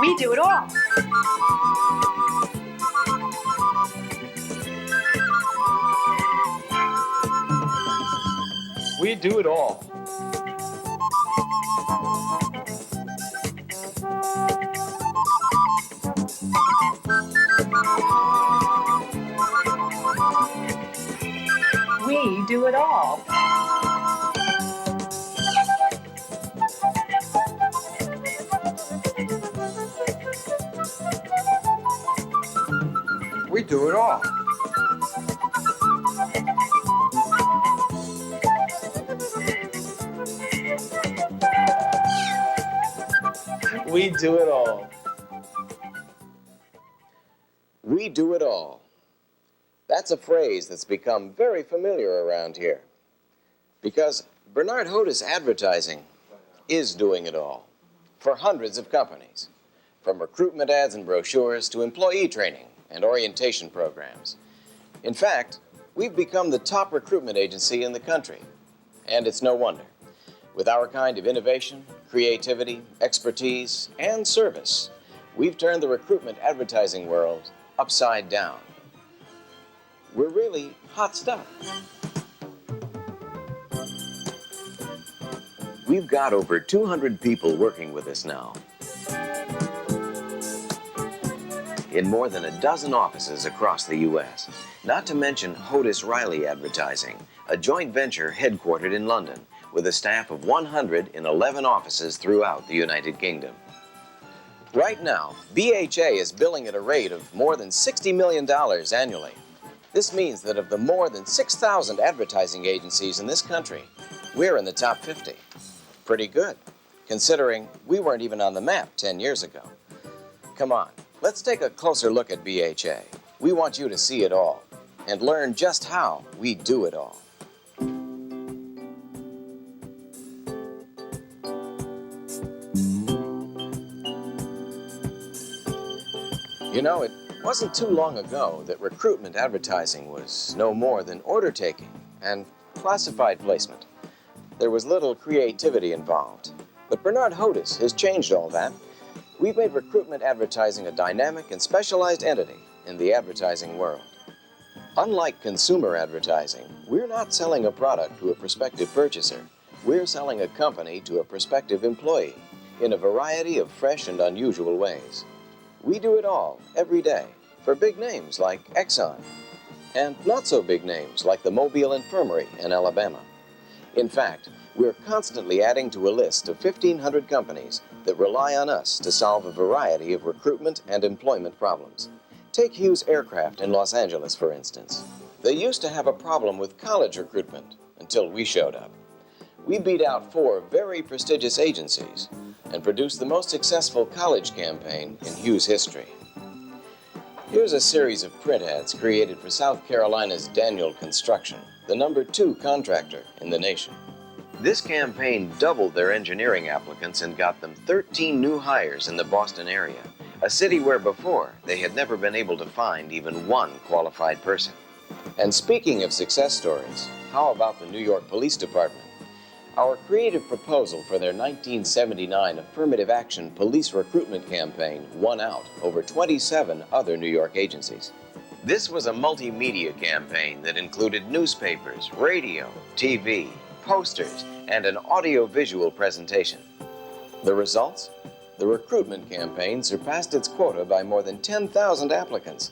We do it all. We do it all. We do it all. We do it all. We do it all. We do it all. That's a phrase that's become very familiar around here. Because Bernard HODES Advertising is doing it all for hundreds of companies, from recruitment ads and brochures to employee training and orientation programs. In fact, we've become the top recruitment agency in the country, and it's no wonder. With our kind of innovation, creativity, expertise, and service, we've turned the recruitment advertising world upside down. We're really hot stuff. We've got over 200 people working with us now in more than a dozen offices across the U.S., not to mention HODES Riley Advertising, a joint venture headquartered in London with a staff of 100 in 11 offices throughout the United Kingdom. Right now, BHA is billing at a rate of more than $60 million annually. This means that of the more than 6,000 advertising agencies in this country, we're in the top 50. Pretty good, considering we weren't even on the map 10 years ago. Come on, let's take a closer look at BHA. We want you to see it all and learn just how we do it all. You know, it wasn't too long ago that recruitment advertising was no more than order taking and classified placement. There was little creativity involved. But Bernard HODES has changed all that. We've made recruitment advertising a dynamic and specialized entity in the advertising world. Unlike consumer advertising, we're not selling a product to a prospective purchaser. We're selling a company to a prospective employee in a variety of fresh and unusual ways. We do it all, every day, for big names like Exxon, and not so big names like the Mobile Infirmary in Alabama. In fact, we're constantly adding to a list of 1,500 companies that rely on us to solve a variety of recruitment and employment problems. Take Hughes Aircraft in Los Angeles, for instance. They used to have a problem with college recruitment until we showed up. We beat out 4 very prestigious agencies and produced the most successful college campaign in Hughes history. Here's a series of print ads created for South Carolina's Daniel Construction, the #2 contractor in the nation. This campaign doubled their engineering applicants and got them 13 new hires in the Boston area, a city where before they had never been able to find even one qualified person. And speaking of success stories, how about the New York Police Department? Our creative proposal for their 1979 affirmative action police recruitment campaign won out over 27 other New York agencies. This was a multimedia campaign that included newspapers, radio, TV, posters, and an audio-visual presentation. The results? The recruitment campaign surpassed its quota by more than 10,000 applicants.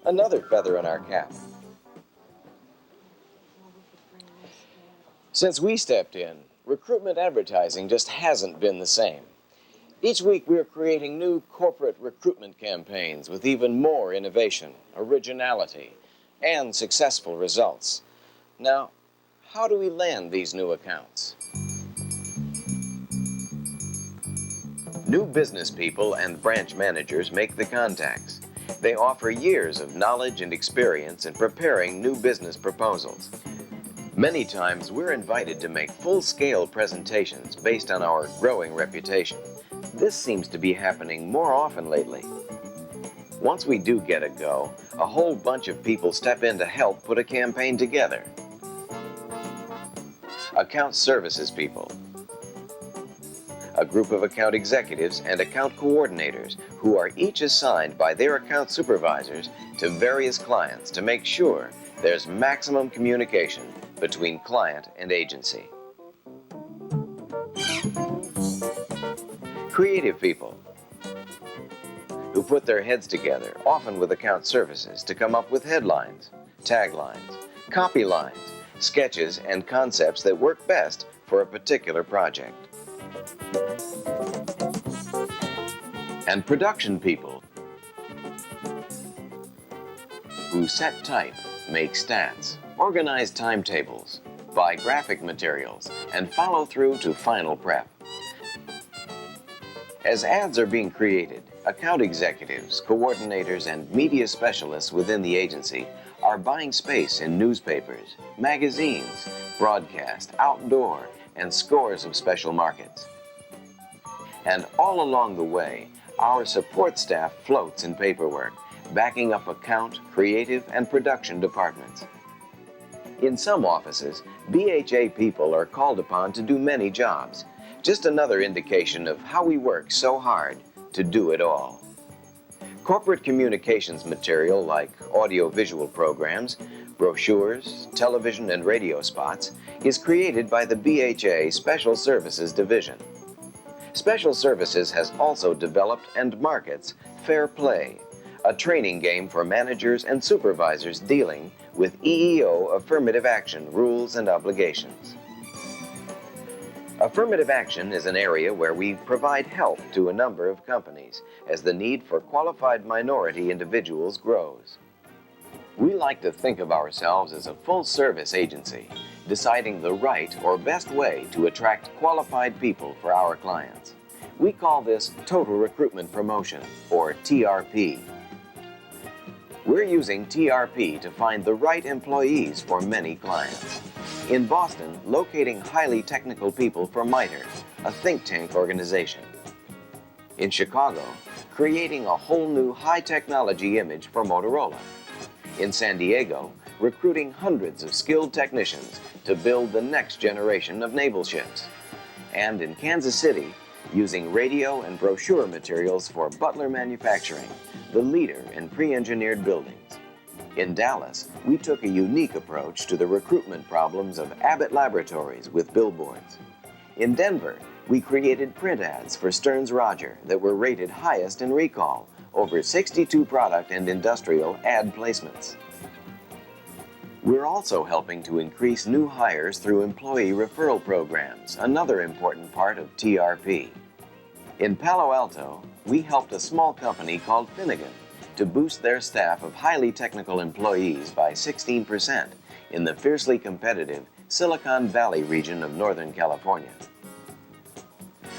Another feather in our cap. Since we stepped in, recruitment advertising just hasn't been the same. Each week we're creating new corporate recruitment campaigns with even more innovation, originality, and successful results. Now, how do we land these new accounts? New business people and branch managers make the contacts. They offer years of knowledge and experience in preparing new business proposals. Many times we're invited to make full-scale presentations based on our growing reputation. This seems to be happening more often lately. Once we do get a go, a whole bunch of people step in to help put a campaign together. Account services people, a group of account executives and account coordinators who are each assigned by their account supervisors to various clients to make sure there's maximum communication between client and agency. Creative people who put their heads together, often with account services, to come up with headlines, taglines, copy lines, sketches, and concepts that work best for a particular project. And production people who set type, make stats, organize timetables, buy graphic materials, and follow through to final prep. As ads are being created, account executives, coordinators, and media specialists within the agency are buying space in newspapers, magazines, broadcast, outdoor, and scores of special markets. And all along the way, our support staff floats in paperwork, backing up account, creative, and production departments. In some offices, BHA people are called upon to do many jobs. Just another indication of how we work so hard to do it all. Corporate communications material like audio-visual programs, brochures, television and radio spots is created by the BHA Special Services Division. Special Services has also developed and markets Fair Play, a training game for managers and supervisors dealing with EEO affirmative action rules and obligations. Affirmative action is an area where we provide help to a number of companies as the need for qualified minority individuals grows. We like to think of ourselves as a full-service agency, deciding the right or best way to attract qualified people for our clients. We call this Total Recruitment Promotion, or TRP. We're using TRP to find the right employees for many clients. In Boston, locating highly technical people for MITRE, a think tank organization. In Chicago, creating a whole new high-technology image for Motorola. In San Diego, recruiting hundreds of skilled technicians to build the next generation of naval ships. And in Kansas City, using radio and brochure materials for Butler Manufacturing, the leader in pre-engineered buildings. In Dallas, we took a unique approach to the recruitment problems of Abbott Laboratories with billboards. In Denver, we created print ads for Stearns Roger that were rated highest in recall, over 62 product and industrial ad placements. We're also helping to increase new hires through employee referral programs, another important part of TRP. In Palo Alto, we helped a small company called Finnegan to boost their staff of highly technical employees by 16% in the fiercely competitive Silicon Valley region of Northern California.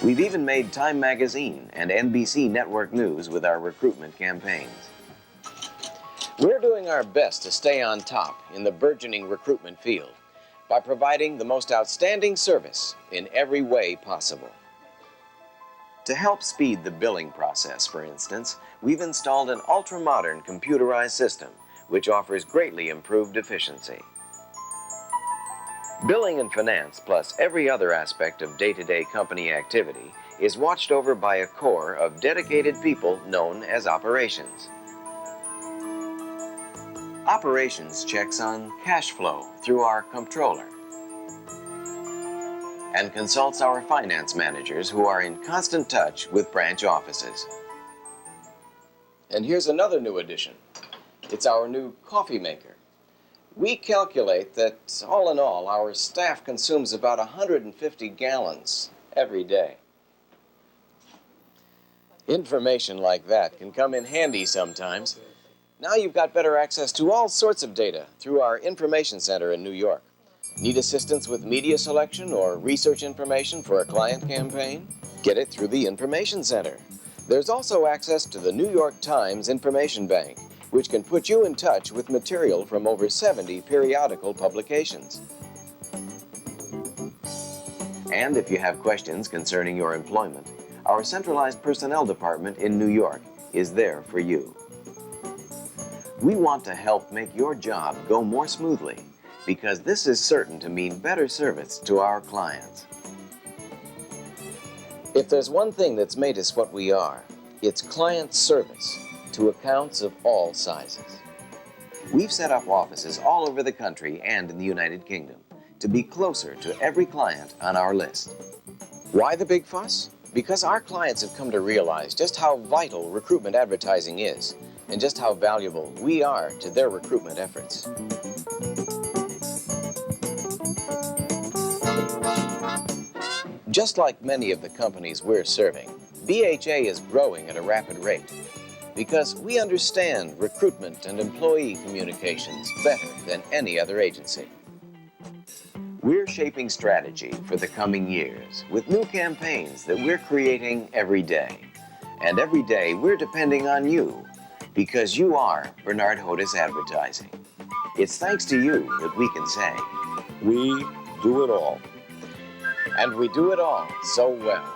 We've even made Time Magazine and NBC Network News with our recruitment campaigns. We're doing our best to stay on top in the burgeoning recruitment field by providing the most outstanding service in every way possible. To help speed the billing process, for instance, we've installed an ultra-modern computerized system which offers greatly improved efficiency. Billing and finance, plus every other aspect of day-to-day company activity, is watched over by a core of dedicated people known as operations. Operations checks on cash flow through our comptroller and consults our finance managers who are in constant touch with branch offices. And here's another new addition. It's our new coffee maker. We calculate that, all in all, our staff consumes about 150 gallons every day. Information like that can come in handy sometimes. Now you've got better access to all sorts of data through our information center in New York. Need assistance with media selection or research information for a client campaign? Get it through the Information Center. There's also access to the New York Times Information Bank, which can put you in touch with material from over 70 periodical publications. And if you have questions concerning your employment, our centralized personnel department in New York is there for you. We want to help make your job go more smoothly, because this is certain to mean better service to our clients. If there's one thing that's made us what we are, it's client service to accounts of all sizes. We've set up offices all over the country and in the United Kingdom to be closer to every client on our list. Why the big fuss? Because our clients have come to realize just how vital recruitment advertising is and just how valuable we are to their recruitment efforts. Just like many of the companies we're serving, BHA is growing at a rapid rate because we understand recruitment and employee communications better than any other agency. We're shaping strategy for the coming years with new campaigns that we're creating every day. And every day we're depending on you because you are Bernard HODES Advertising. It's thanks to you that we can say, We do it all. and we do it all so well.